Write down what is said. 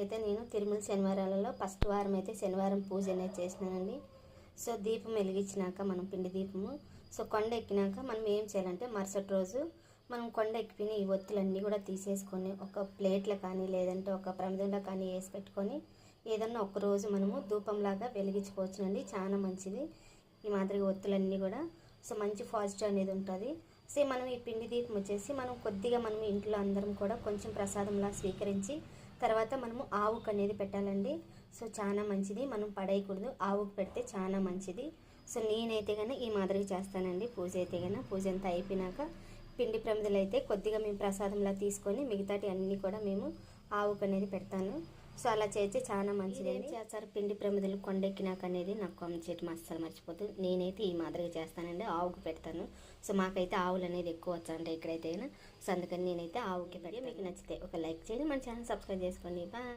అయితే నేను తిరుమల శనివారాలలో ఫస్ట్ వారం అయితే శనివారం పూజ అనేది చేసినానండి. సో దీపం వెలిగించినాక మనం పిండి దీపము సో కొండ ఎక్కినాక మనం ఏం చేయాలంటే మరుసటి రోజు మనం కొండ ఎక్కిపోయిన ఈ ఒత్తులన్నీ కూడా తీసేసుకొని ఒక ప్లేట్లో కానీ లేదంటే ఒక ప్రమిదంలో కానీ వేసి పెట్టుకొని ఏదన్నా ఒకరోజు మనము ధూపంలాగా వెలిగించుకోవచ్చునండి. చాలా మంచిది ఈ మాదిరిగా ఒత్తులన్నీ కూడా. సో మంచి పాజిటివ్ అనేది ఉంటుంది. సో మనం ఈ పిండి దీపం వచ్చేసి మనం కొద్దిగా మనం ఇంట్లో అందరం కూడా కొంచెం ప్రసాదంలా స్వీకరించి తర్వాత మనము ఆవుకు అనేది పెట్టాలండి. సో చాలా మంచిది, మనం పడేయకూడదు, ఆవుకు పెడితే చాలా మంచిది. సో నేనైతే కన్నా ఈ మాదిరిగా చేస్తానండి. పూజ అయితే కన్నా పూజ అంతా అయిపోయినాక పిండి ప్రమిదలు అయితే కొద్దిగా మేము ప్రసాదంలా తీసుకొని మిగతాటి అన్నీ కూడా మేము ఆవుకు అనేది పెడతాను. సో అలా చేస్తే చాలా మంచిది. ఏం చేస్తారు పిండి ప్రమిదలు కొండెక్కినాక అనేది నాకు కామెంట్ చేయడం అస్సలు మర్చిపోతుంది. నేనైతే ఈ మాదిరిగా చేస్తానండి, ఆవుకు పెడతాను. సో మాకైతే ఆవులు అనేది ఎక్కువ వచ్చాయంటే ఇక్కడైతే. సో అందుకని నేనైతే ఆవుకి పెట్టి మీకు నచ్చితే ఒక లైక్ చేయండి, మన ఛానల్ సబ్స్క్రైబ్ చేసుకోండి. బాయ్.